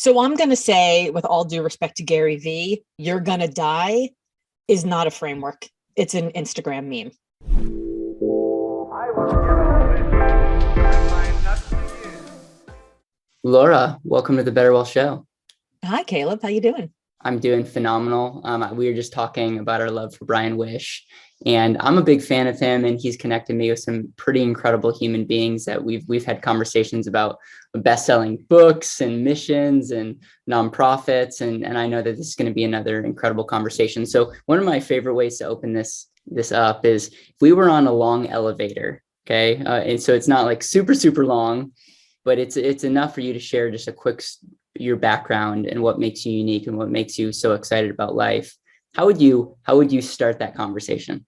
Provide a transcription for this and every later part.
So I'm going to say, with all due respect to Gary Vee, "you're going to die" is not a framework. It's an Instagram meme. Laura, welcome to the Better Well Show. Hi, Caleb. How you doing? I'm doing phenomenal. We were just talking about our love for Brian Wish, and I'm a big fan of him, and he's connected me with some pretty incredible human beings that we've had conversations about best-selling books and missions and nonprofits, and I know that this is going to be another incredible conversation. So one of my favorite ways to open this up is if we were on a long elevator, okay, and so it's not like super long, but it's enough for you to share just a quick your background and what makes you unique and what makes you so excited about life. How would you start that conversation?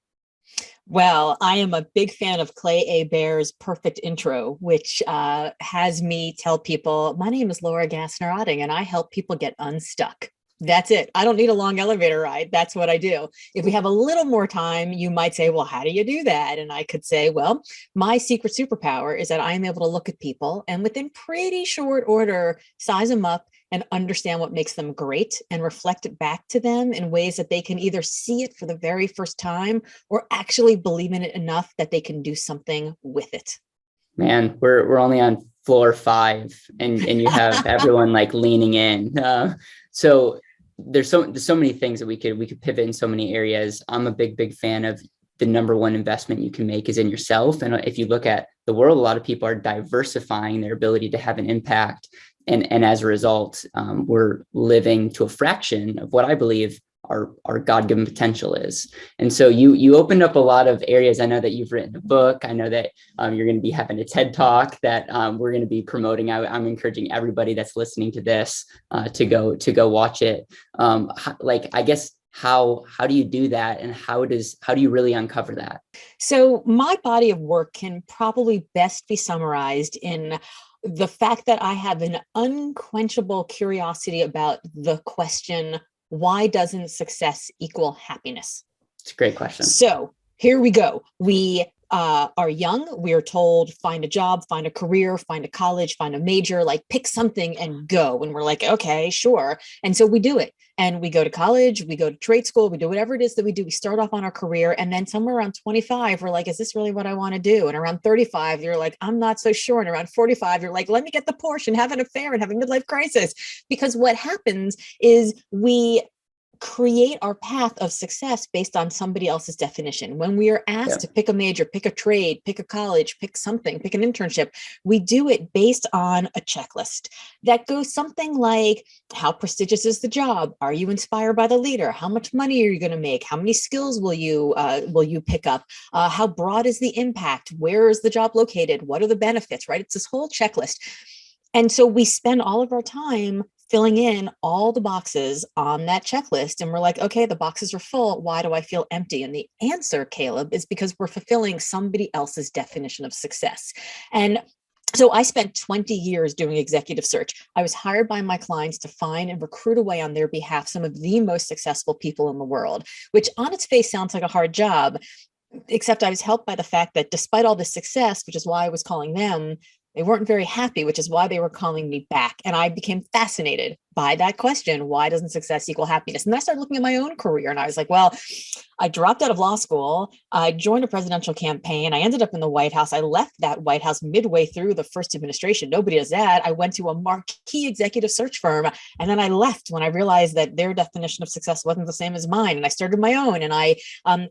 Well, I am a big fan of Clay A. Bear's perfect intro, which has me tell people, my name is Laura Gassner Otting, and I help people get unstuck. That's it. I don't need a long elevator ride. That's what I do. If we have a little more time, you might say, well, how do you do that? And I could say, well, my secret superpower is that I am able to look at people and within pretty short order, size them up and understand what makes them great and reflect it back to them in ways that they can either see it for the very first time or actually believe in it enough that they can do something with it. Man, we're only on floor 5 and you have everyone like leaning in. So there's so many things that we could pivot in so many areas. I'm a big fan of the number one investment you can make is in yourself. And if you look at the world, a lot of people are diversifying their ability to have an impact. And as a result, we're living to a fraction of what I believe our God-given potential is. And so you opened up a lot of areas. I know that you've written a book. I know that you're going to be having a TED Talk that we're going to be promoting. I'm encouraging everybody that's listening to this to go watch it. I guess how do you do that, and how do you really uncover that? So my body of work can probably best be summarized in the fact that I have an unquenchable curiosity about the question, why doesn't success equal happiness? It's a great question. So here we go. We are young. We are told, find a job, find a career, find a college, find a major, like pick something and go. And we're like, okay, sure. And so we do it. And we go to college, we go to trade school, we do whatever it is that we do. We start off on our career. And then somewhere around 25, we're like, is this really what I want to do? And around 35, you're like, I'm not so sure. And around 45, you're like, let me get the Porsche and have an affair and have a midlife crisis. Because what happens is we create our path of success based on somebody else's definition. When we are asked to pick a major, pick a trade, pick a college, pick something, pick an internship, we do it based on a checklist that goes something like, how prestigious is the job? Are you inspired by the leader? How much money are you going to make? How many skills will you pick up? How broad is the impact? Where is the job located? What are the benefits, right? It's this whole checklist. And so we spend all of our time filling in all the boxes on that checklist. And we're like, okay, the boxes are full. Why do I feel empty? And the answer, Caleb, is because we're fulfilling somebody else's definition of success. And so I spent 20 years doing executive search. I was hired by my clients to find and recruit away on their behalf some of the most successful people in the world, which on its face sounds like a hard job, except I was helped by the fact that despite all this success, which is why I was calling them, they weren't very happy, which is why they were calling me back. And I became fascinated by that question. Why doesn't success equal happiness? And then I started looking at my own career and I was like, well, I dropped out of law school. I joined a presidential campaign. I ended up in the White House. I left that White House midway through the first administration. Nobody does that. I went to a marquee executive search firm. And then I left when I realized that their definition of success wasn't the same as mine. And I started my own and I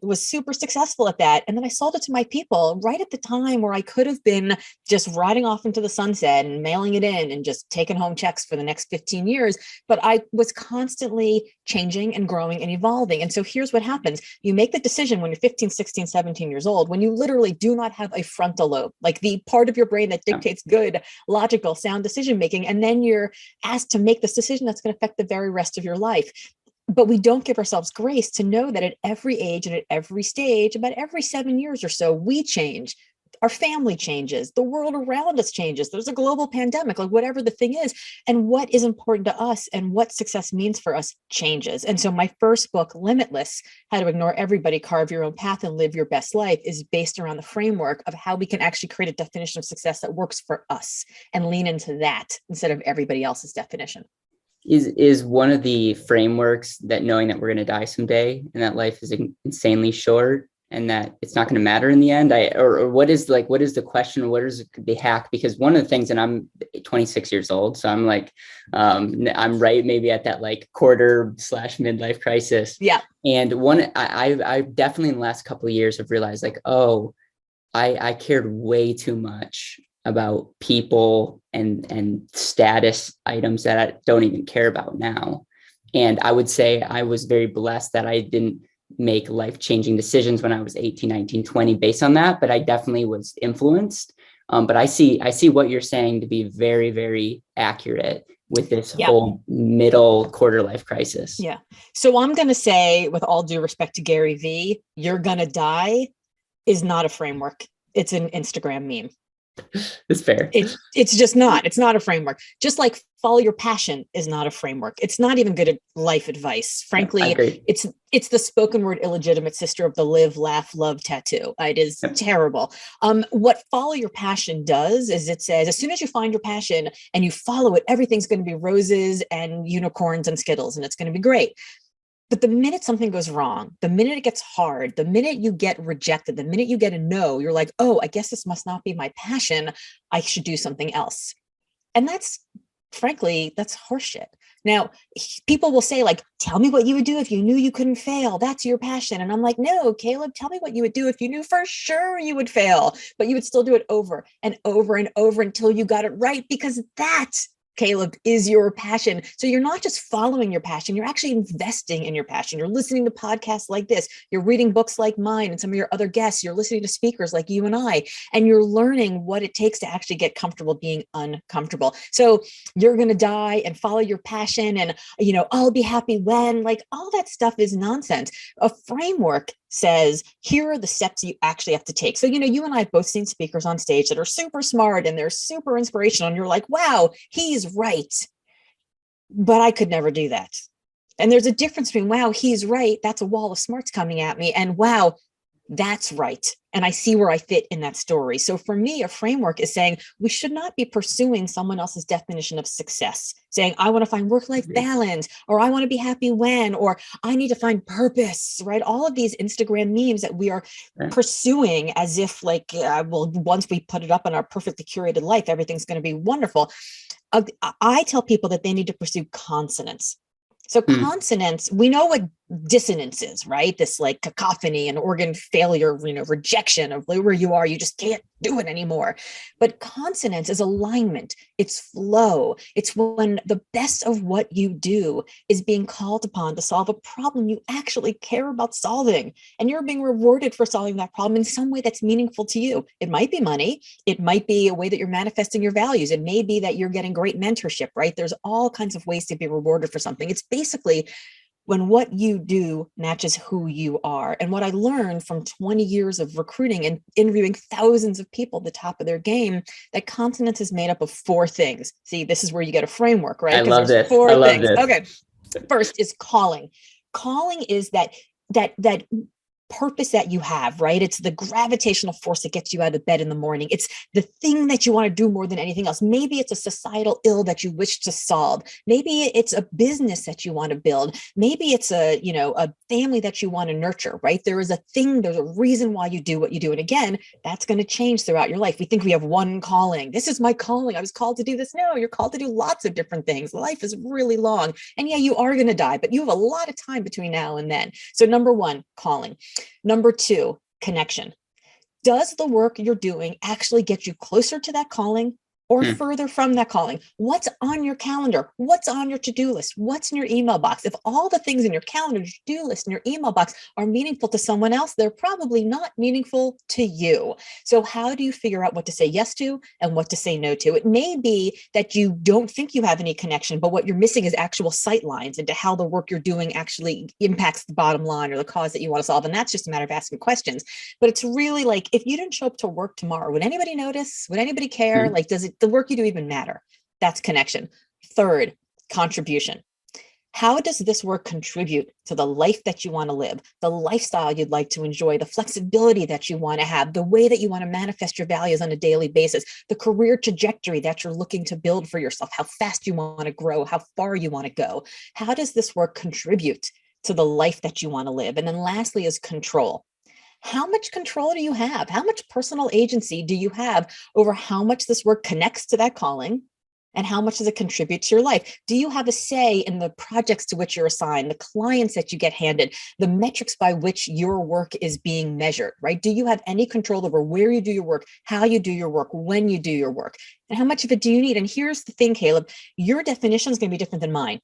was super successful at that. And then I sold it to my people right at the time where I could have been just riding off into the sunset and mailing it in and just taking home checks for the next 15 years. But I was constantly changing and growing and evolving. And so here's what happens. You make the decision when you're 15, 16, 17 years old, when you literally do not have a frontal lobe, like the part of your brain that dictates good, logical, sound decision-making. And then you're asked to make this decision that's going to affect the very rest of your life. But we don't give ourselves grace to know that at every age and at every stage, about every 7 years or so, we change. Our family changes, the world around us changes, there's a global pandemic, like whatever the thing is, and what is important to us and what success means for us changes. And so my first book, Limitless, How to Ignore Everybody, Carve Your Own Path and Live Your Best Life, is based around the framework of how we can actually create a definition of success that works for us and lean into that instead of everybody else's definition. is one of the frameworks that knowing that we're going to die someday and that life is insanely short and that it's not going to matter in the end. Or what is the question? What is the hack? Because one of the things, and I'm 26 years old, so I'm like, I'm right maybe at that like quarter / midlife crisis. Yeah. And I definitely in the last couple of years have realized like, oh, I cared way too much about people and status items that I don't even care about now. And I would say I was very blessed that I didn't make life-changing decisions when I was 18, 19, 20 based on that, but I definitely was influenced. But I see what you're saying to be very, very accurate with this whole middle quarter life crisis. Yeah. So I'm going to say, with all due respect to Gary Vee, "You're gonna die" is not a framework. It's an Instagram meme. It's fair. It's just not. It's not a framework. Just like follow your passion is not a framework. It's not even good life advice. Frankly, it's the spoken word illegitimate sister of the live, laugh, love tattoo. It is terrible. What follow your passion does is it says, as soon as you find your passion and you follow it, everything's going to be roses and unicorns and Skittles, and it's going to be great. But the minute something goes wrong, the minute it gets hard, the minute you get rejected, the minute you get a no, you're like, oh, I guess this must not be my passion. I should do something else. And frankly, that's horseshit. Now, people will say like, tell me what you would do if you knew you couldn't fail. That's your passion. And I'm like, no, Caleb, tell me what you would do if you knew for sure you would fail, but you would still do it over and over and over until you got it right, because that, Caleb, is your passion. So you're not just following your passion, you're actually investing in your passion. You're listening to podcasts like this, you're reading books like mine and some of your other guests, you're listening to speakers like you and I, and you're learning what it takes to actually get comfortable being uncomfortable. So you're going to die and follow your passion and, I'll be happy when, like, all that stuff is nonsense. A framework says, here are the steps you actually have to take. So, you and I have both seen speakers on stage that are super smart and they're super inspirational. And you're like, wow, he's right. But I could never do that. And there's a difference between, wow, he's right, that's a wall of smarts coming at me, and wow, that's right. And I see where I fit in that story. So for me, a framework is saying we should not be pursuing someone else's definition of success, saying, I want to find work-life balance, or I want to be happy when, or I need to find purpose, right? All of these Instagram memes that we are pursuing as if like, once we put it up on our perfectly curated life, everything's going to be wonderful. I tell people that they need to pursue consonance. So consonance, we know what dissonance is, right? This like cacophony and organ failure, rejection of where you are, you just can't do it anymore. But consonance is alignment, it's flow. It's when the best of what you do is being called upon to solve a problem you actually care about solving. And you're being rewarded for solving that problem in some way that's meaningful to you. It might be money. It might be a way that you're manifesting your values. It may be that you're getting great mentorship, right? There's all kinds of ways to be rewarded for something. It's basically when what you do matches who you are. And what I learned from 20 years of recruiting and interviewing thousands of people at the top of their game, that consonance is made up of 4 things. See, this is where you get a framework, right? I love this. 4 I love things. this. Okay. First is calling. Calling is that purpose that you have, right? It's the gravitational force that gets you out of bed in the morning. It's the thing that you want to do more than anything else. Maybe it's a societal ill that you wish to solve. Maybe it's a business that you want to build. Maybe it's a family that you want to nurture, right? There is a thing, there's a reason why you do what you do. And again, that's going to change throughout your life. We think we have one calling. This is my calling. I was called to do this. No, you're called to do lots of different things. Life is really long. And yeah, you are going to die, but you have a lot of time between now and then. So number 1, calling. Number 2, connection. Does the work you're doing actually get you closer to that calling or further from that calling? What's on your calendar? What's on your to-do list? What's in your email box? If all the things in your calendar, your to-do list, and your email box are meaningful to someone else, they're probably not meaningful to you. So how do you figure out what to say yes to and what to say no to? It may be that you don't think you have any connection, but what you're missing is actual sight lines into how the work you're doing actually impacts the bottom line or the cause that you want to solve. And that's just a matter of asking questions. But it's really like, if you didn't show up to work tomorrow, would anybody notice? Would anybody care? Like, does the work you do even matter? That's connection. Third, contribution. How does this work contribute to the life that you want to live, the lifestyle you'd like to enjoy, the flexibility that you want to have, the way that you want to manifest your values on a daily basis, the career trajectory that you're looking to build for yourself, how fast you want to grow, how far you want to go? How does this work contribute to the life that you want to live? And then lastly is control. How much control do you have? How much personal agency do you have over how much this work connects to that calling? And how much does it contribute to your life? Do you have a say in the projects to which you're assigned, the clients that you get handed, the metrics by which your work is being measured, right? Do you have any control over where you do your work, how you do your work, when you do your work, and how much of it do you need? And here's the thing, Caleb, your definition is going to be different than mine.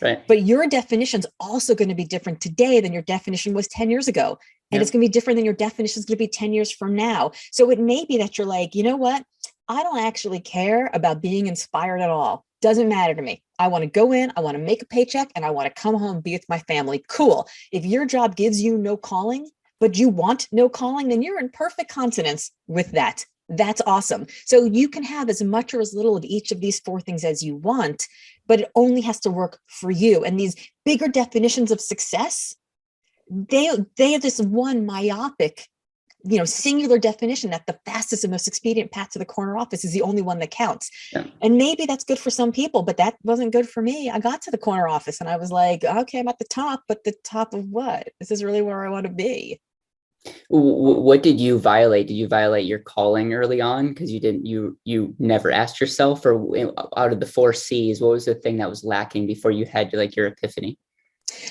Right. But your definition is also going to be different today than your definition was 10 years ago. And it's going to be different than your definition is going to be 10 years from now. So it may be that you're like, you know what? I don't actually care about being inspired at all. Doesn't matter to me. I want to go in, I want to make a paycheck, and I want to come home and be with my family. Cool. If your job gives you no calling, but you want no calling, then you're in perfect consonance with that. That's awesome. So you can have as much or as little of each of these four things as you want, but it only has to work for you. And these bigger definitions of success, they have this one myopic, singular definition that the fastest and most expedient path to the corner office is the only one that counts. Yeah. And maybe that's good for some people, but that wasn't good for me. I got to the corner office and I was like, okay, I'm at the top, but the top of what? This is really where I want to be. What did you violate? Did you violate your calling early on? Because you never asked yourself, or out of the 4 C's, what was the thing that was lacking before you had your epiphany?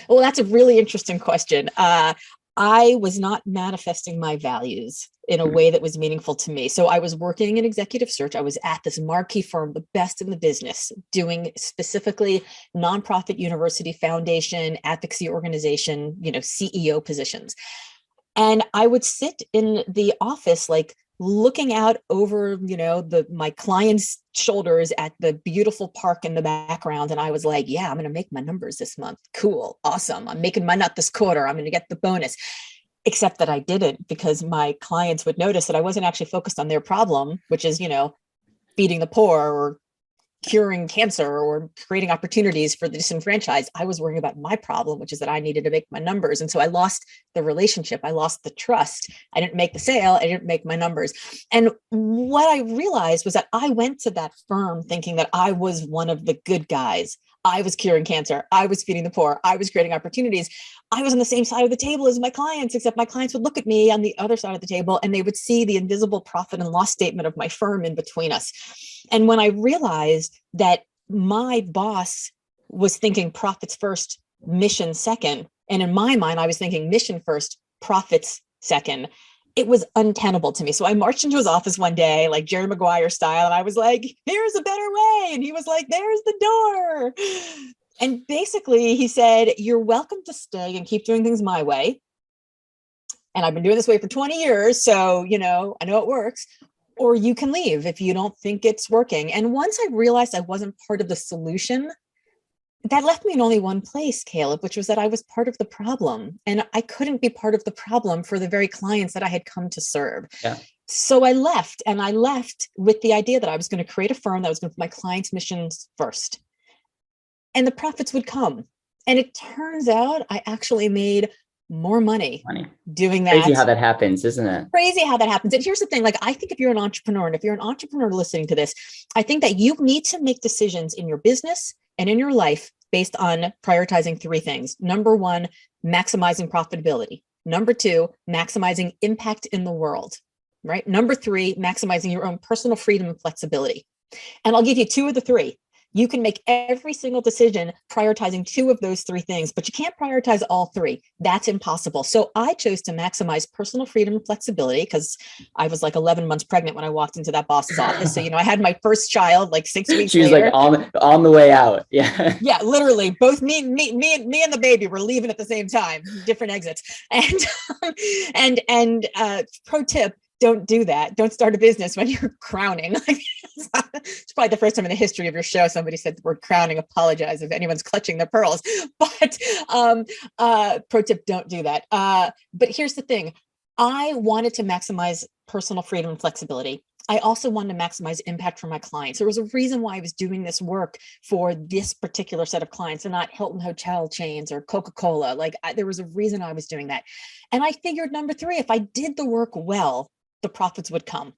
Well, that's a really interesting question. I was not manifesting my values in a way that was meaningful to me. So I was working in executive search. I was at this marquee firm, the best in the business, doing specifically nonprofit university foundation, advocacy organization, CEO positions. And I would sit in the office, looking out over, my clients' shoulders at the beautiful park in the background. And I was like, yeah, I'm going to make my numbers this month. Cool. Awesome. I'm making my nut this quarter. I'm going to get the bonus. Except that I didn't, because my clients would notice that I wasn't actually focused on their problem, which is, feeding the poor or curing cancer or creating opportunities for the disenfranchised. I was worrying about my problem, which is that I needed to make my numbers. And so I lost the relationship. I lost the trust. I didn't make the sale. I didn't make my numbers. And what I realized was that I went to that firm thinking that I was one of the good guys. I was curing cancer. I was feeding the poor. I was creating opportunities. I was on the same side of the table as my clients, except my clients would look at me on the other side of the table and they would see the invisible profit and loss statement of my firm in between us. And when I realized that my boss was thinking profits first, mission second, and in my mind, I was thinking mission first, profits second, it was untenable to me. So I marched into his office one day, like Jerry Maguire style, and I was like, here's a better way. And he was like, there's the door. And basically he said, you're welcome to stay and keep doing things my way. And I've been doing this way for 20 years. So, I know it works. Or you can leave if you don't think it's working. And once I realized I wasn't part of the solution, that left me in only one place, Caleb, which was that I was part of the problem. And I couldn't be part of the problem for the very clients that I had come to serve. Yeah. So I left, and I left with the idea that I was going to create a firm that was going to put my clients' missions first. And the profits would come. And it turns out I actually made more money doing that. Crazy how that happens, isn't it? Crazy how that happens. And here's the thing, I think if you're an entrepreneur, and if you're an entrepreneur listening to this, I think that you need to make decisions in your business and in your life based on prioritizing 3 things. Number 1, maximizing profitability. Number 2, maximizing impact in the world, right? Number 3, maximizing your own personal freedom and flexibility. And I'll give you 2 of the 3. You can make every single decision prioritizing 2 of those 3 things, but you can't prioritize all 3. That's impossible. So I chose to maximize personal freedom and flexibility because I was 11 months pregnant when I walked into that boss's office. So, I had my first child 6 weeks She was later. on the way out. Yeah. Yeah, literally. Both me and the baby were leaving at the same time, different exits. And pro tip, don't do that. Don't start a business when you're crowning. It's probably the first time in the history of your show somebody said the word crowning. Apologize if anyone's clutching their pearls. But pro tip, don't do that. But here's the thing. I wanted to maximize personal freedom and flexibility. I also wanted to maximize impact for my clients. There was a reason why I was doing this work for this particular set of clients and not Hilton hotel chains or Coca-Cola. There was a reason I was doing that. And I figured, number three, if I did the work well, the profits would come.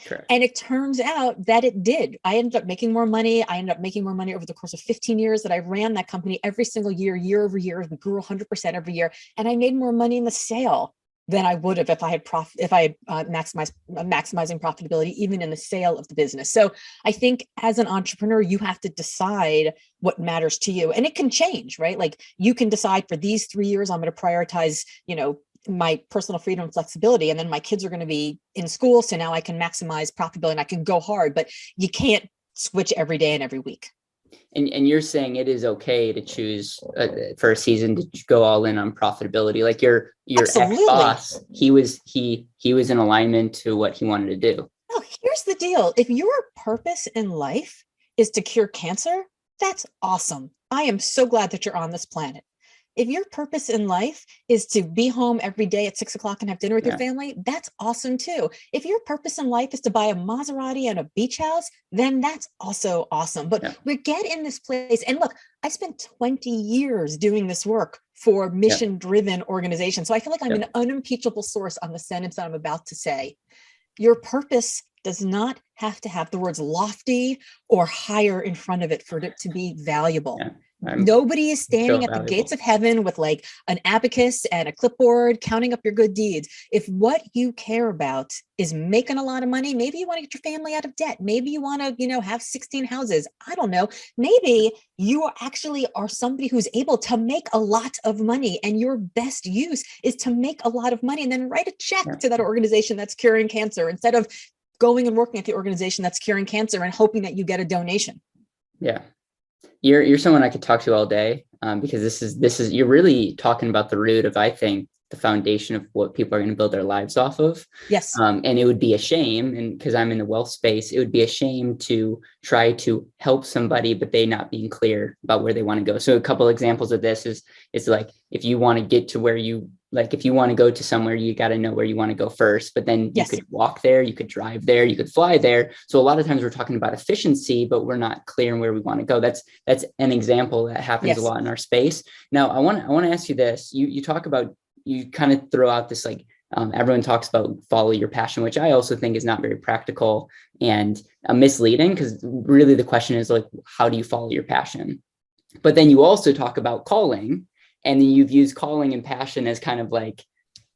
Correct. And it turns out that it did. I ended up making more money. I ended up making more money over the course of 15 years that I ran that company every single year, year over year. We grew 100% every year. And I made more money in the sale than I would have if I had maximizing profitability, even in the sale of the business. So I think as an entrepreneur, you have to decide what matters to you, and it can change, right? Like you can decide for these 3 years, I'm going to prioritize, my personal freedom and flexibility. And then my kids are going to be in school. So now I can maximize profitability and I can go hard, but you can't switch every day and every week. And you're saying it is okay to choose for a season to go all in on profitability. Like your ex-boss, he was in alignment to what he wanted to do. Oh, here's the deal. If your purpose in life is to cure cancer, that's awesome. I am so glad that you're on this planet. If your purpose in life is to be home every day at 6 o'clock and have dinner with your family, that's awesome too. If your purpose in life is to buy a Maserati and a beach house, then that's also awesome. But we get in this place, and look, I spent 20 years doing this work for mission-driven organizations. So I feel like I'm an unimpeachable source on the sentence that I'm about to say. Your purpose does not have to have the words lofty or higher in front of it for it to be valuable. Nobody is standing at the gates of heaven with like an abacus and a clipboard counting up your good deeds. If what you care about is making a lot of money, maybe you want to get your family out of debt. Maybe you want to, have 16 houses. I don't know. Maybe you actually are somebody who's able to make a lot of money, and your best use is to make a lot of money and then write a check to that organization that's curing cancer instead of going and working at the organization that's curing cancer and hoping that you get a donation. Yeah. You're someone I could talk to all day, because this is you're really talking about the root of, I think, the foundation of what people are going to build their lives off of. Yes. And it would be a shame, and because I'm in the wealth space, it would be a shame to try to help somebody, but they not being clear about where they want to go. So a couple examples of this is like, if you want to get to where if you want to go to somewhere, you got to know where you want to go first, but then you could walk there, you could drive there, you could fly there. So a lot of times we're talking about efficiency, but we're not clear on where we want to go. That's an example that happens a lot in our space. Now, I want to ask you this. You talk about, you kind of throw out this, like, everyone talks about follow your passion, which I also think is not very practical and misleading, because really the question is like, how do you follow your passion? But then you also talk about calling, and then you've used calling and passion as kind of like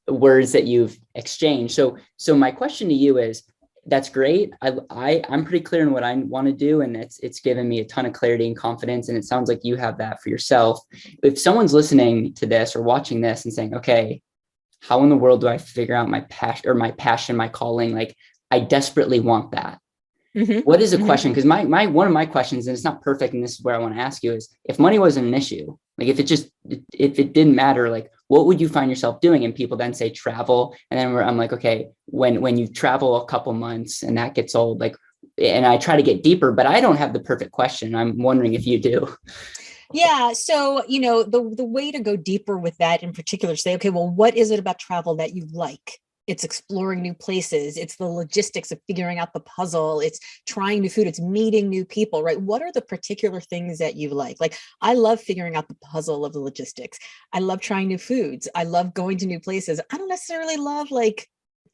words that you've exchanged. So my question to you is, that's great. I'm pretty clear on what I want to do, and it's given me a ton of clarity and confidence. And it sounds like you have that for yourself. If someone's listening to this or watching this and saying, okay, how in the world do I figure out my passion, my calling? Like, I desperately want that. Mm-hmm. What is a question? Because one of my questions, and it's not perfect, and this is where I want to ask you, is if money wasn't an issue, like if it didn't matter, like what would you find yourself doing? And people then say travel. And then I'm like, okay, when you travel a couple months and that gets old, like, and I try to get deeper, but I don't have the perfect question. I'm wondering if you do. Yeah. So, the way to go deeper with that in particular, say, okay, well, what is it about travel that you like? It's exploring new places. It's the logistics of figuring out the puzzle. It's trying new food. It's meeting new people, right? What are the particular things that you like? Like, I love figuring out the puzzle of the logistics. I love trying new foods. I love going to new places. I don't necessarily love like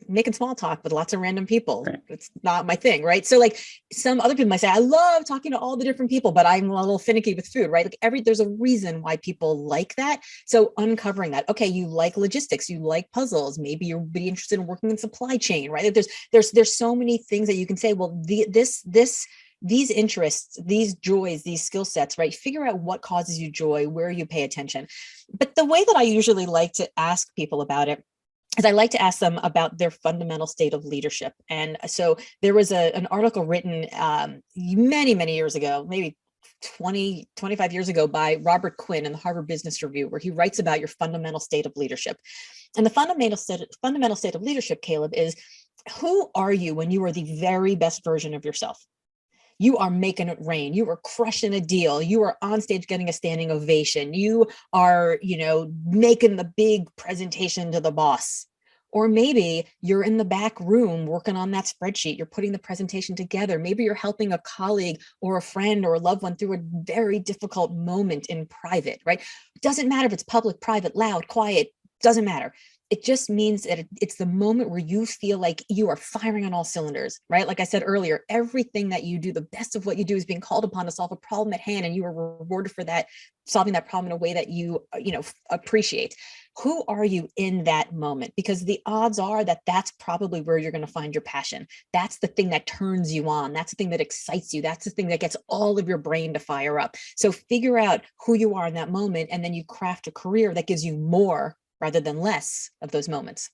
making small talk with lots of random people. Right. It's not my thing, right? So like some other people might say, I love talking to all the different people, but I'm a little finicky with food, right? Like there's a reason why people like that. So uncovering that, okay, you like logistics, you like puzzles, maybe you'll be interested in working in supply chain, right? There's so many things that you can say, well, these interests, these joys, these skill sets, right? Figure out what causes you joy, where you pay attention. But the way that I usually like to ask people about it is I like to ask them about their fundamental state of leadership. And so there was an article written many, many years ago, maybe 20, 25 years ago, by Robert Quinn in the Harvard Business Review, where he writes about your fundamental state of leadership. And the fundamental state of leadership, Caleb, is who are you when you are the very best version of yourself? You are making it rain. You are crushing a deal. You are on stage getting a standing ovation. You are, making the big presentation to the boss. Or maybe you're in the back room working on that spreadsheet. You're putting the presentation together. Maybe you're helping a colleague or a friend or a loved one through a very difficult moment in private, right? It doesn't matter if it's public, private, loud, quiet, doesn't matter. It just means that it's the moment where you feel like you are firing on all cylinders, right? Like I said earlier, everything that you do, the best of what you do is being called upon to solve a problem at hand, and you are rewarded for that, solving that problem in a way that you appreciate. Who are you in that moment? Because the odds are that that's probably where you're going to find your passion. That's the thing that turns you on. That's the thing that excites you. That's the thing that gets all of your brain to fire up. So figure out who you are in that moment, and then you craft a career that gives you more rather than less of those moments.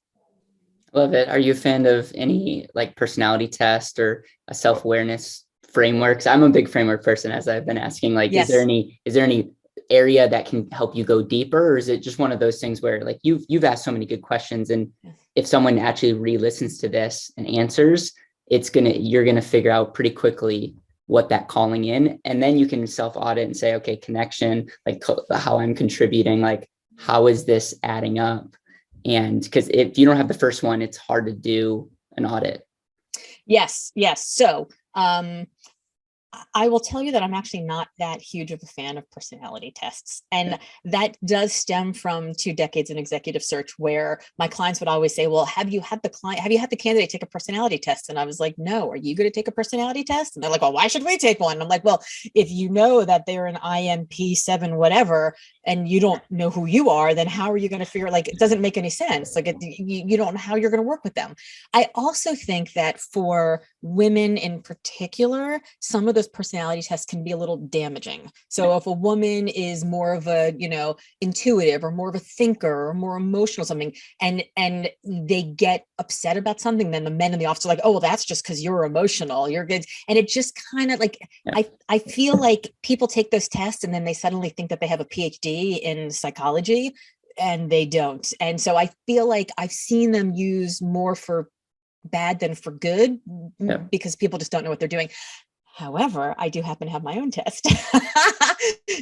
Love it. Are you a fan of any like personality test or a self-awareness frameworks? I'm a big framework person, as I've been asking. Like, yes. Is there any area that can help you go deeper, or is it just one of those things where like you've asked so many good questions, and if someone actually re-listens to this and answers, you're gonna figure out pretty quickly what that calling in, and then you can self-audit and say, okay, connection, like how I'm contributing, like how is this adding up? And because if you don't have the first one, it's hard to do an audit. Yes. So I will tell you that I'm actually not that huge of a fan of personality tests. And that does stem from 2 decades in executive search, where my clients would always say, well, have you had the candidate take a personality test? And I was like, no. Are you going to take a personality test? And they're like, well, why should we take one? And I'm like, well, if you know that they're an INP7 whatever, and you don't know who you are, then how are you going to figure, like, it doesn't make any sense. Like you don't know how you're going to work with them. I also think that for women in particular, some of those personality tests can be a little damaging. So if a woman is more of a, intuitive, or more of a thinker, or more emotional, something, and they get upset about something, then the men in the office are like, oh, well, that's just because you're emotional, you're good. And it just kind of like, I feel like people take those tests and then they suddenly think that they have a PhD in psychology, and they don't. And so I feel like I've seen them used more for bad than for good, because people just don't know what they're doing. However, I do happen to have my own test.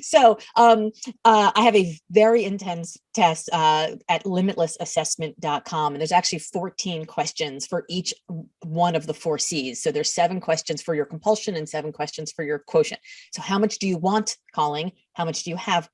So I have a very intense test at limitlessassessment.com. And there's actually 14 questions for each one of the 4 C's. So there's 7 questions for your compulsion and 7 questions for your quotient. So how much do you want calling? How much do you have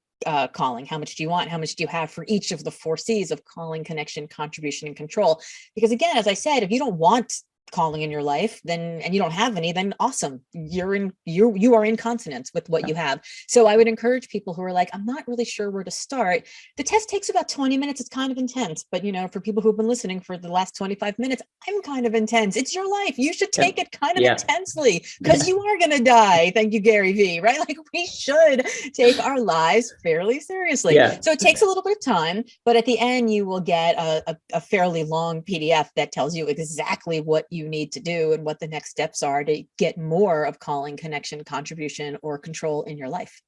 calling? How much do you want? How much do you have for each of the 4 C's of calling, connection, contribution, and control? Because again, as I said, if you don't want calling in your life, then, and you don't have any, then awesome, you are in consonance with what you have. So I would encourage people who are like, I'm not really sure where to start. The test takes about 20 minutes. It's kind of intense, but for people who've been listening for the last 25 minutes, I'm kind of intense. It's your life. You should take it kind of intensely, because you are going to die. Thank you, Gary V. Right? Like, we should take our lives fairly seriously. So it takes a little bit of time, but at the end you will get a fairly long PDF that tells you exactly what you need to do and what the next steps are to get more of calling, connection, contribution, or control in your life.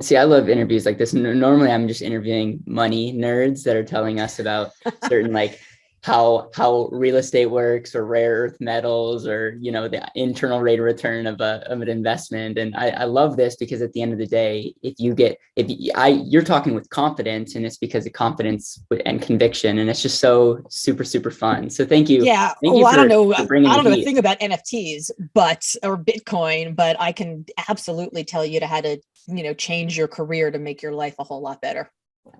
See, I love interviews like this. Normally I'm just interviewing money nerds that are telling us about certain like how real estate works, or rare earth metals, or the internal rate of return of an investment. And I love this, because at the end of the day, you're talking with confidence, and it's because of confidence and conviction, and it's just so super, super fun. So thank you. Yeah. Thank you I don't know a thing about NFTs, or Bitcoin, but I can absolutely tell you how to, change your career to make your life a whole lot better.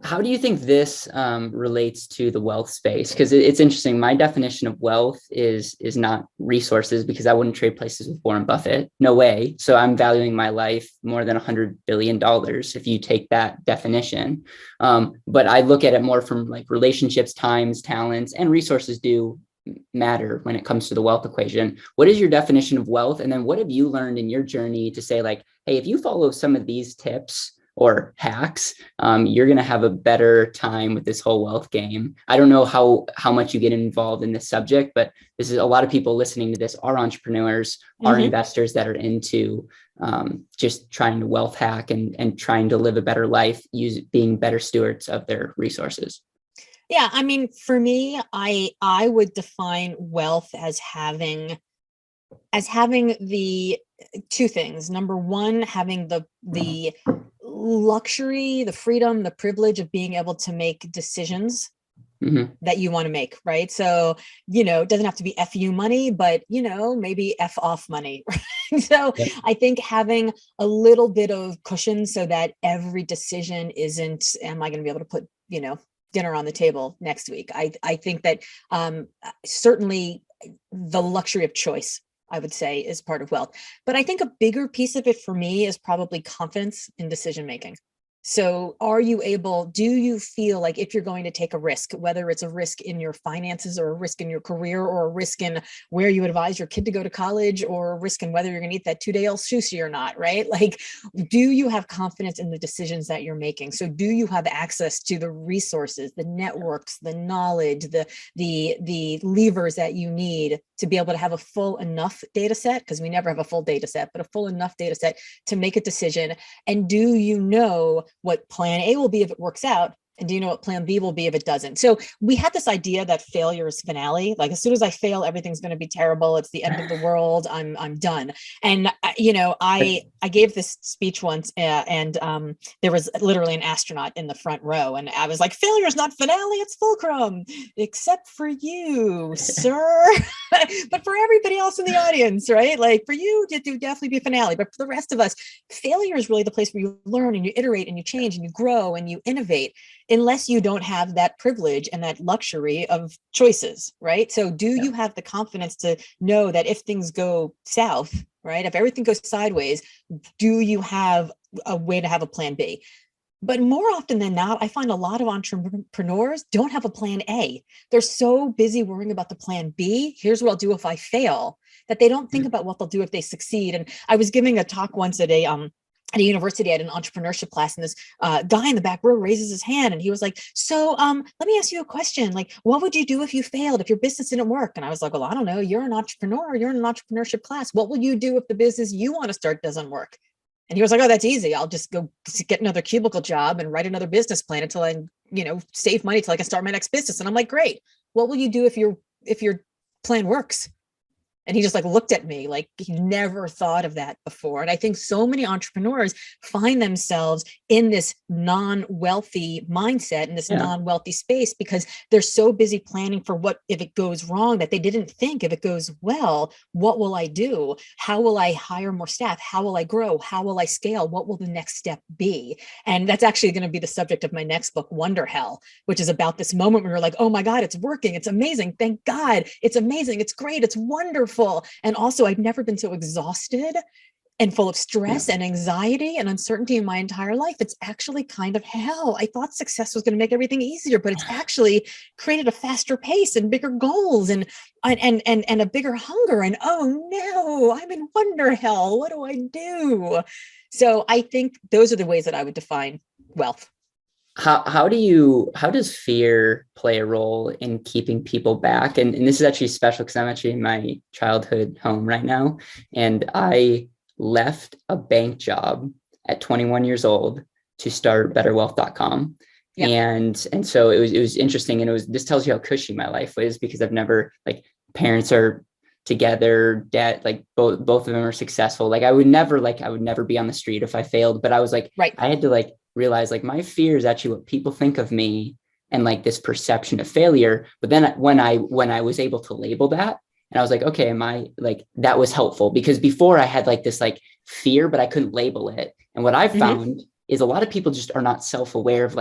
How do you think this relates to the wealth space? Because it's interesting. My definition of wealth is not resources, because I wouldn't trade places with Warren Buffett. No way. So I'm valuing my life more than $100 billion if you take that definition. But I look at it more from like relationships, times, talents, and resources do matter when it comes to the wealth equation. What is your definition of wealth? And then what have you learned in your journey to say, like, hey, if you follow some of these tips or hacks, you're going to have a better time with this whole wealth game. I don't know how much you get involved in this subject, but this is a lot of people listening to this are entrepreneurs, are investors that are into just trying to wealth hack and trying to live a better life, being better stewards of their resources. Yeah. I mean, for me, I would define wealth as having the 2 things. Number one, having the luxury, the freedom, the privilege of being able to make decisions that you want to make, right? So, it doesn't have to be FU money, but, maybe F off money. So Yep. I think having a little bit of cushion so that every decision isn't, am I going to be able to put, dinner on the table next week? I think that certainly the luxury of choice, I would say, is part of wealth. But I think a bigger piece of it for me is probably confidence in decision making. So do you feel like if you're going to take a risk, whether it's a risk in your finances or a risk in your career or a risk in where you advise your kid to go to college or a risk in whether you're going to eat that 2-day old sushi or not, right? Like, do you have confidence in the decisions that you're making? So do you have access to the resources, the networks, the knowledge, the levers that you need to be able to have a full enough data set? Because we never have a full data set, but a full enough data set to make a decision. And do you know what plan A will be if it works out? And do you know what plan B will be if it doesn't? So we had this idea that failure is finale. Like, as soon as I fail, everything's going to be terrible. It's the end of the world. I'm done. And I gave this speech once, and there was literally an astronaut in the front row, and I was like, failure is not finale, it's fulcrum, except for you, sir. But for everybody else in the audience, right? Like, for you, it would definitely be finale. But for the rest of us, failure is really the place where you learn and you iterate and you change and you grow and you innovate, unless you don't have that privilege and that luxury of choices, right? So do you have the confidence to know that if things go south, right, if everything goes sideways, do you have a way to have a plan B? But more often than not, I find a lot of entrepreneurs don't have a plan A. They're so busy worrying about the plan B. Here's what I'll do if I fail, that they don't think about what they'll do if they succeed. And I was giving a talk once at a university, at an entrepreneurship class, and this guy in the back row raises his hand, and he was like, so let me ask you a question. Like, what would you do if you failed, if your business didn't work? And I was like, well, I don't know. You're an entrepreneur. You're in an entrepreneurship class. What will you do if the business you want to start doesn't work? And he was like, oh, that's easy. I'll just go get another cubicle job and write another business plan until I, save money till I can start my next business. And I'm like, great. What will you do if your plan works? And he just like looked at me like he never thought of that before. And I think so many entrepreneurs find themselves in this non-wealthy mindset, in this non-wealthy space, because they're so busy planning for what if it goes wrong, that they didn't think, if it goes well, what will I do? How will I hire more staff? How will I grow? How will I scale? What will the next step be? And that's actually going to be the subject of my next book, Wonder Hell, which is about this moment when you're like, oh my God, it's working. It's amazing. Thank God. It's amazing. It's great. It's wonderful. And also, I've never been so exhausted and full of stress and anxiety and uncertainty in my entire life. It's actually kind of hell. I thought success was going to make everything easier, but it's actually created a faster pace and bigger goals and a bigger hunger. And oh no, I'm in wonder hell. What do I do? So I think those are the ways that I would define wealth. How does fear play a role in keeping people back? And this is actually special because I'm actually in my childhood home right now. And I left a bank job at 21 years old to start betterwealth.com. Yeah. And so it was interesting. And this tells you how cushy my life was, because I've never, like, parents are together, dad, like both of them are successful. Like I would never be on the street if I failed, but I was like, right. I had to realize my fear is actually what people think of me and this perception of failure. But then when I was able to label that, and I was like, okay, that was helpful, because before I had this fear, but I couldn't label it. And what I've found is a lot of people just are not self-aware of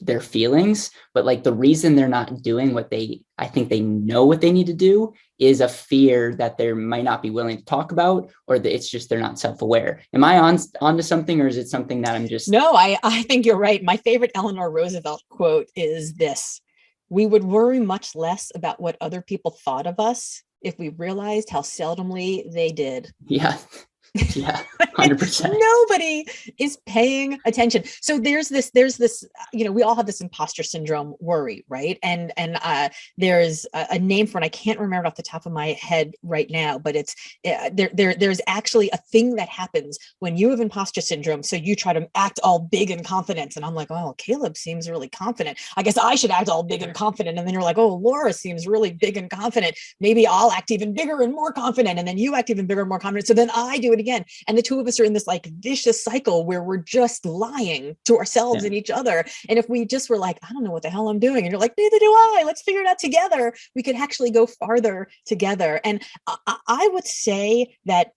their feelings, but the reason they're not doing what I think they know what they need to do is a fear that they might not be willing to talk about, or that it's just they're not self-aware. Am I onto something, or is it something that I'm just... No, I think you're right. My favorite Eleanor Roosevelt quote is this: we would worry much less about what other people thought of us if we realized how seldomly they did. Yeah. Yeah, 100%. Nobody is paying attention. So there's this, we all have this imposter syndrome worry, right? And there's a name for it. I can't remember off the top of my head right now, but it's there's actually a thing that happens when you have imposter syndrome. So you try to act all big and confident. And I'm like, oh, Caleb seems really confident. I guess I should act all big and confident. And then you're like, oh, Laura seems really big and confident. Maybe I'll act even bigger and more confident. And then you act even bigger and more confident. So then I do it again. And the two of us are in this like vicious cycle where we're just lying to ourselves and each other. And if we just were like, I don't know what the hell I'm doing, and you're like, neither do I, let's figure it out together, we could actually go farther together. And I would say that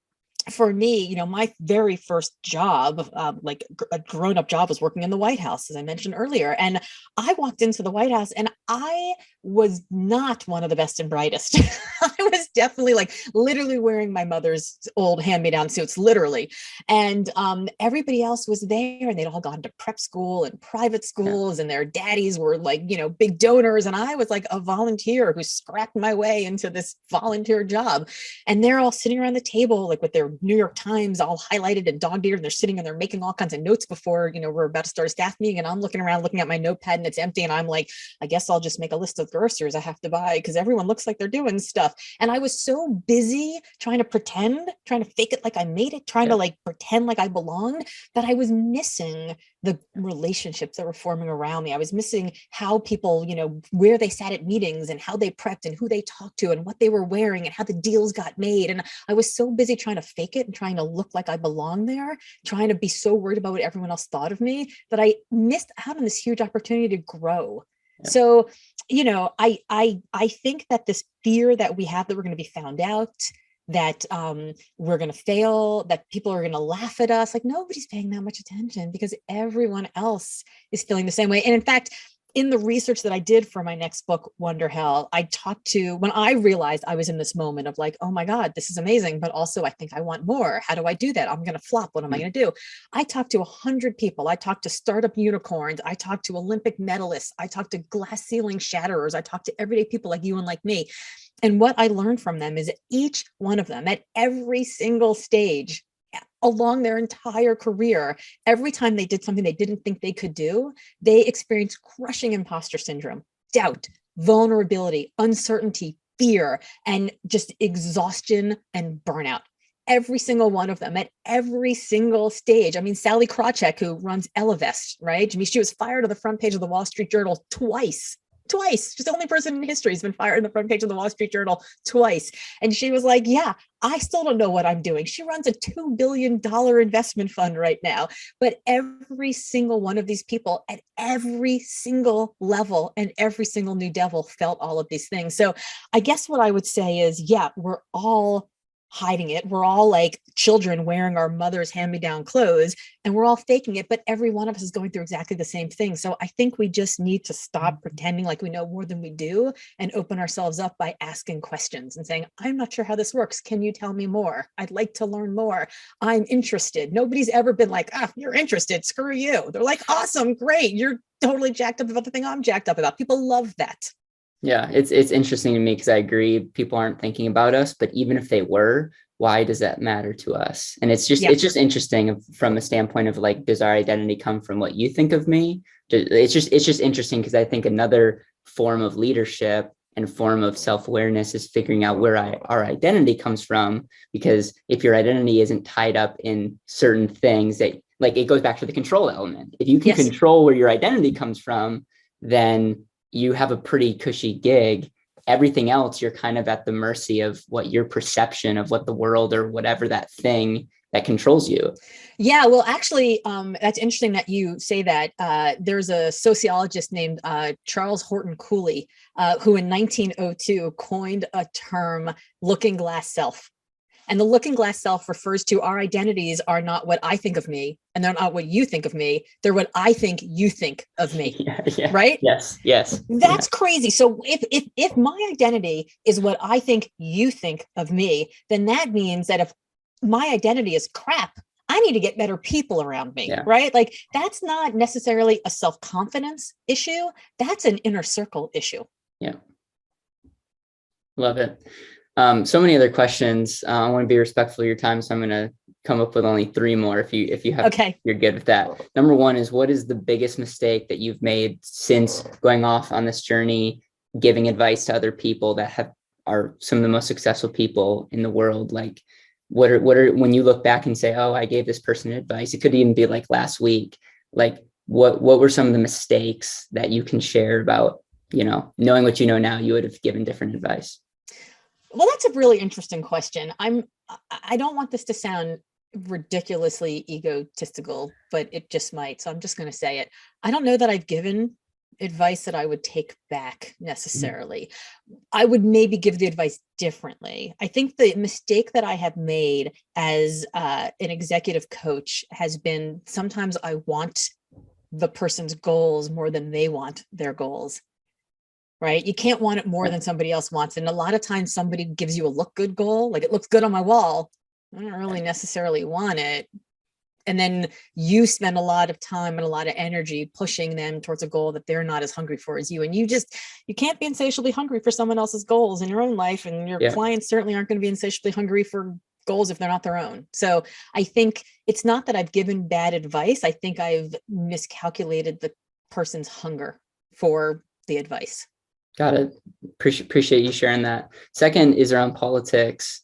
for me, you know, my very first job, like a grown-up job, was working in the White House, as I mentioned earlier. And I walked into the White House and I was not one of the best and brightest. I was definitely like literally wearing my mother's old hand-me-down suits, literally. And everybody else was there and they'd all gone to prep school and private schools, and their daddies were like, you know, big donors. And I was like a volunteer who scrapped my way into this volunteer job. And they're all sitting around the table, like with their New York Times all highlighted and dog-eared, and they're sitting and they're making all kinds of notes before, you know, we're about to start a staff meeting. And I'm looking around, looking at my notepad, and it's empty. And I'm like, I guess I'll just make a list of groceries I have to buy because everyone looks like they're doing stuff. And I was so busy trying to pretend, trying to fake it like I made it, trying to like pretend like I belonged, that I was missing the relationships that were forming around me. I was missing how people, you know, where they sat at meetings and how they prepped and who they talked to and what they were wearing and how the deals got made. And I was so busy trying to fake it and trying to look like I belonged there, trying to be so worried about what everyone else thought of me, that I missed out on this huge opportunity to grow. Yeah. So, you know, I think that this fear that we have that we're going to be found out, that we're going to fail, that people are going to laugh at us, like nobody's paying that much attention because everyone else is feeling the same way. And in fact, in the research that I did for my next book, Wonder Hell, I talked to, when I realized I was in this moment of like, oh my God, this is amazing, but also I think I want more. How do I do that? I'm going to flop. What am I going to do? I talked to 100 people. I talked to startup unicorns. I talked to Olympic medalists. I talked to glass ceiling shatterers. I talked to everyday people like you and like me. And what I learned from them is that each one of them at every single stage along their entire career, every time they did something they didn't think they could do, they experienced crushing imposter syndrome, doubt, vulnerability, uncertainty, fear, and just exhaustion and burnout. Every single one of them at every single stage. I mean, Sally Krawcheck, who runs Elevest, right? I mean, she was fired on the front page of the Wall Street Journal twice. She's the only person in history who's been fired on the front page of the Wall Street Journal twice. And she was like, yeah, I still don't know what I'm doing. She runs a $2 billion investment fund right now. But every single one of these people at every single level and every single new devil felt all of these things. So I guess what I would say is, yeah, we're all hiding it. We're all like children wearing our mother's hand-me-down clothes, and we're all faking it, but every one of us is going through exactly the same thing. So I think we just need to stop pretending like we know more than we do and open ourselves up by asking questions and saying, I'm not sure how this works. Can you tell me more? I'd like to learn more. I'm interested. Nobody's ever been like, you're interested. Screw you. They're like, awesome. Great. You're totally jacked up about the thing I'm jacked up about. People love that. Yeah, it's interesting to me because I agree people aren't thinking about us, but even if they were, why does that matter to us? And it's just interesting from a standpoint of like, does our identity come from what you think of me? It's just interesting because I think another form of leadership and form of self-awareness is figuring out where our identity comes from, because if your identity isn't tied up in certain things that, like, it goes back to the control element. If you can control where your identity comes from, then you have a pretty cushy gig. Everything else, you're kind of at the mercy of what your perception of what the world or whatever that thing that controls you. Yeah, well, actually, that's interesting that you say that. There's a sociologist named Charles Horton Cooley, who in 1902 coined a term, looking glass self. And the looking glass self refers to our identities are not what I think of me, and they're not what you think of me. They're what I think you think of me. Yeah. Right? Yes. That's crazy. So if my identity is what I think you think of me, then that means that if my identity is crap, I need to get better people around me, right? Like, that's not necessarily a self-confidence issue. That's an inner circle issue. Yeah. Love it. So many other questions. I want to be respectful of your time, so I'm going to come up with only 3 more if you have, you're good with that. Number 1 is, what is the biggest mistake that you've made since going off on this journey, giving advice to other people that are some of the most successful people in the world? Like, what are when you look back and say, oh, I gave this person advice, it could even be like last week, like what were some of the mistakes that you can share about, knowing what you know now, you would have given different advice? Well, that's a really interesting question. I don't want this to sound ridiculously egotistical, but it just might. So I'm just going to say it. I don't know that I've given advice that I would take back necessarily. I would maybe give the advice differently. I think the mistake that I have made as an executive coach has been sometimes I want the person's goals more than they want their goals. Right? You can't want it more than somebody else wants. And a lot of times somebody gives you a look good goal, like it looks good on my wall. I don't really necessarily want it. And then you spend a lot of time and a lot of energy pushing them towards a goal that they're not as hungry for as you. And you can't be insatiably hungry for someone else's goals in your own life. And your clients certainly aren't going to be insatiably hungry for goals if they're not their own. So I think it's not that I've given bad advice. I think I've miscalculated the person's hunger for the advice. Got it. Appreciate you sharing that. Second is around politics.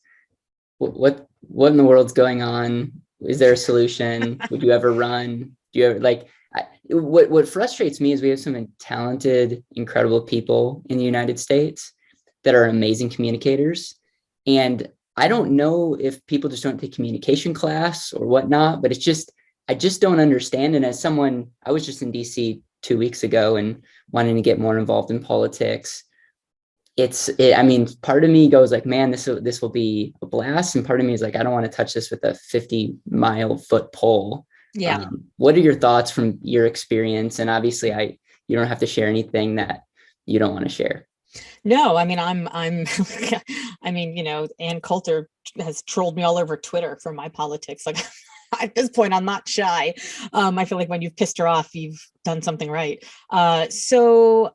What in the world's going on? Is there a solution? Would you ever run? Do you ever what frustrates me is we have some talented, incredible people in the United States that are amazing communicators. And I don't know if people just don't take communication class or whatnot, but I just don't understand. And as someone, I was just in DC 2 weeks ago and wanting to get more involved in politics. I mean, part of me goes like, man, this will be a blast. And part of me is like, I don't want to touch this with a 50-mile-foot pole. Yeah. What are your thoughts from your experience? And obviously you don't have to share anything that you don't want to share. No, I mean, I mean, Ann Coulter has trolled me all over Twitter for my politics. Like at this point, I'm not shy. I feel like when you've pissed her off, you've done something right. No,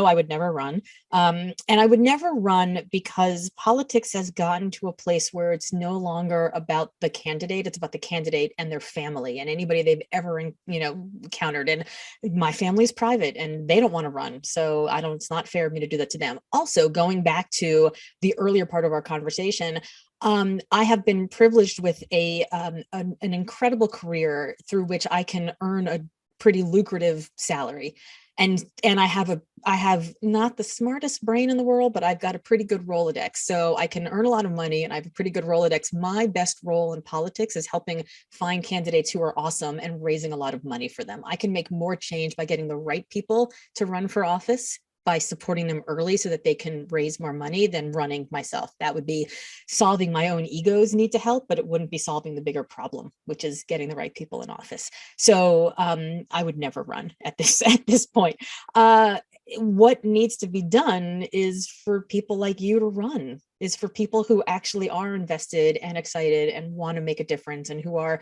I would never run. And I would never run because politics has gotten to a place where it's no longer about the candidate. It's about the candidate and their family and anybody they've ever, encountered. And my family's private and they don't want to run. So it's not fair of me to do that to them. Also, going back to the earlier part of our conversation, I have been privileged with an incredible career through which I can earn a pretty lucrative salary. And I have not the smartest brain in the world, but I've got a pretty good Rolodex. So I can earn a lot of money and I have a pretty good Rolodex. My best role in politics is helping find candidates who are awesome and raising a lot of money for them. I can make more change by getting the right people to run for office, by supporting them early so that they can raise more money than running myself. That would be solving my own ego's need to help, but it wouldn't be solving the bigger problem, which is getting the right people in office. So I would never run at this point. What needs to be done is for people like you to run, is for people who actually are invested and excited and want to make a difference and who are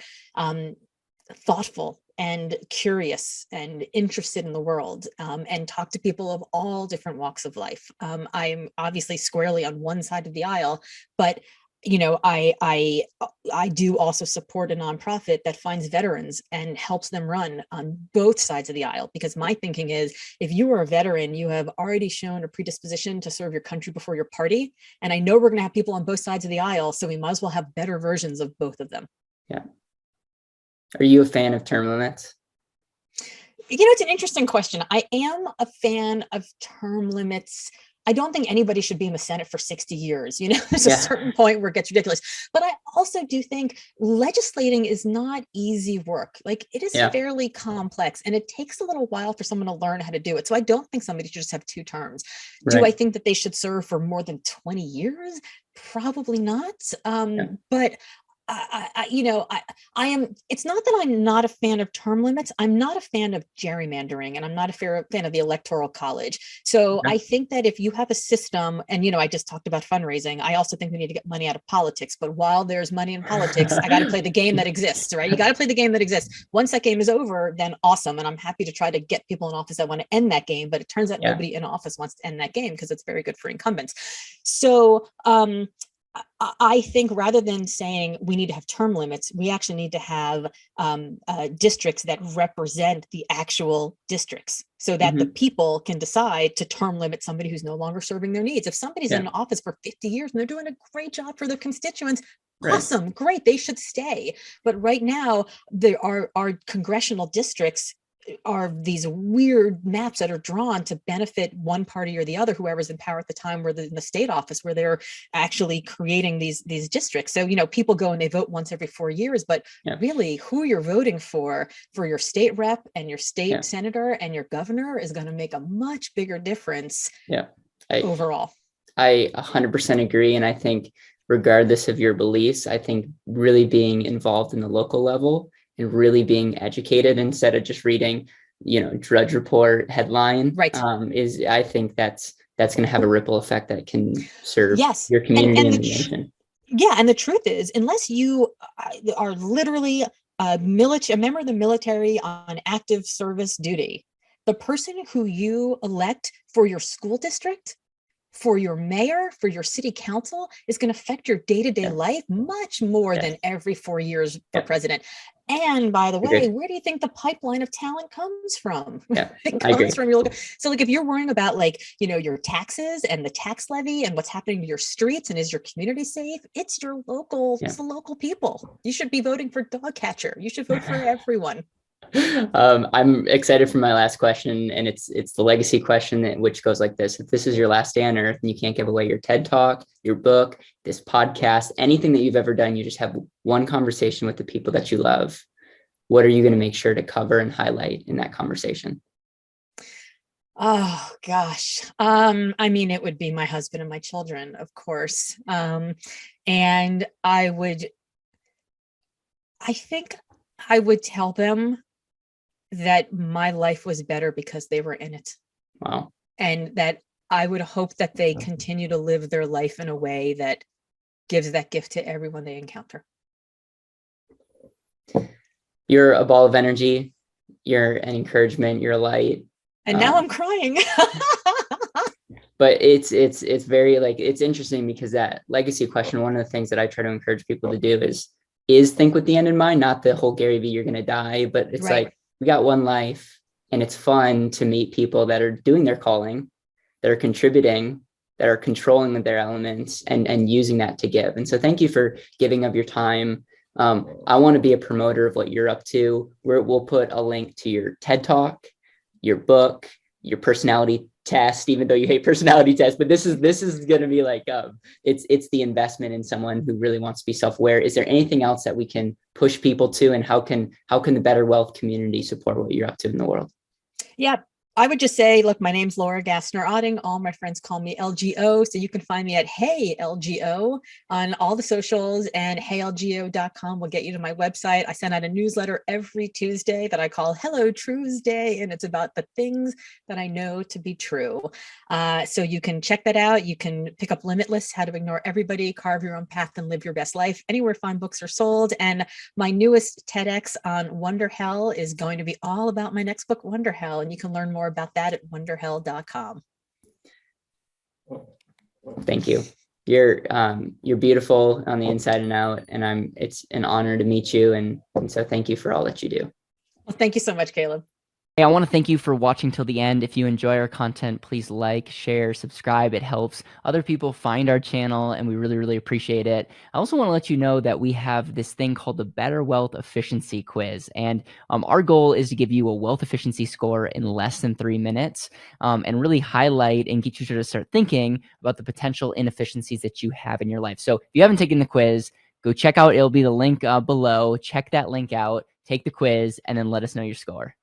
thoughtful and curious and interested in the world, and talk to people of all different walks of life. I'm obviously squarely on one side of the aisle, but I do also support a nonprofit that finds veterans and helps them run on both sides of the aisle. Because my thinking is, if you are a veteran, you have already shown a predisposition to serve your country before your party. And I know we're going to have people on both sides of the aisle, so we might as well have better versions of both of them. Yeah. Are you a fan of term limits? It's an interesting question. I am a fan of term limits. I don't think anybody should be in the Senate for 60 years. There's a certain point where it gets ridiculous. But I also do think legislating is not easy work. Like it is fairly complex and it takes a little while for someone to learn how to do it. So I don't think somebody should just have 2 terms. Right. Do I think that they should serve for more than 20 years? Probably not. But I am, it's not that I'm not a fan of term limits. I'm not a fan of gerrymandering and I'm not a fan of the electoral college. So I think that if you have a system and, I just talked about fundraising, I also think we need to get money out of politics, but while there's money in politics, I got to play the game that exists, right? You got to play the game that exists. Once that game is over, then awesome. And I'm happy to try to get people in office that want to end that game, but it turns out nobody in office wants to end that game because it's very good for incumbents. So, I think rather than saying we need to have term limits, we actually need to have districts that represent the actual districts so that the people can decide to term limit somebody who's no longer serving their needs. If somebody's in office for 50 years and they're doing a great job for their constituents, awesome, great, they should stay. But right now, there are congressional districts are these weird maps that are drawn to benefit one party or the other, whoever's in power at the time, where in the state office, where they're actually creating these districts. So, people go and they vote once every 4 years, but really who you're voting for your state rep and your state senator and your governor is going to make a much bigger difference overall. I 100% agree. And I think regardless of your beliefs, I think really being involved in the local level and really being educated instead of just reading, Drudge Report headline, is, I think that's going to have a ripple effect that can serve your community and the nation. Yeah. And the truth is, unless you are literally a member of the military on active service duty, the person who you elect for your school district, for your mayor, for your city council, is going to affect your day-to-day life much more than every 4 years for president. And by the way, where do you think the pipeline of talent comes from? It comes from your local. So if you're worrying about your taxes and the tax levy and what's happening to your streets and is your community safe, it's your local, it's the local people. You should be voting for dog catcher. You should vote for everyone. I'm excited for my last question, and it's the legacy question, which goes like this: if this is your last day on earth and you can't give away your TED Talk, your book, this podcast, anything that you've ever done, you just have one conversation with the people that you love, what are you going to make sure to cover and highlight in that conversation? Oh gosh. It would be my husband and my children, of course. And I think I would tell them that my life was better because they were in it. Wow. And that I would hope that they continue to live their life in a way that gives that gift to everyone they encounter. You're a ball of energy. You're an encouragement. You're a light. And now I'm crying. But it's very it's interesting because that legacy question, one of the things that I try to encourage people to do is think with the end in mind, not the whole Gary Vee, you're going to die, but it's we got one life, and it's fun to meet people that are doing their calling, that are contributing, that are controlling their elements and using that to give. And so thank you for giving of your time. I want to be a promoter of what you're up to. We'll put a link to your TED Talk, your book, your personality test, even though you hate personality tests, but this is going to be it's the investment in someone who really wants to be self-aware. Is there anything else that we can push people to, and how can the Better Wealth community support what you're up to in the world? Yeah. I would just say, look, my name's Laura Gassner Otting. All my friends call me LGO. So you can find me at Hey LGO on all the socials, and heylgo.com will get you to my website. I send out a newsletter every Tuesday that I call Hello Tuesday, and it's about the things that I know to be true. So you can check that out. You can pick up Limitless, How to Ignore Everybody, Carve Your Own Path and Live Your Best Life, anywhere fine books are sold. And my newest TEDx on Wonder Hell is going to be all about my next book, Wonder Hell, and you can learn more about that at wonderhell.com. Thank you. You're beautiful on the inside and out, and it's an honor to meet you. And so thank you for all that you do. Well, thank you so much, Caleb. Hey, I want to thank you for watching till the end. If you enjoy our content, please like, share, subscribe. It helps other people find our channel, and we really, really appreciate it. I also want to let you know that we have this thing called the Better Wealth Efficiency Quiz, and our goal is to give you a wealth efficiency score in less than 3 minutes, and really highlight and get you to start thinking about the potential inefficiencies that you have in your life. So if you haven't taken the quiz, go check out, it'll be the link below. Check that link out, take the quiz, and then let us know your score.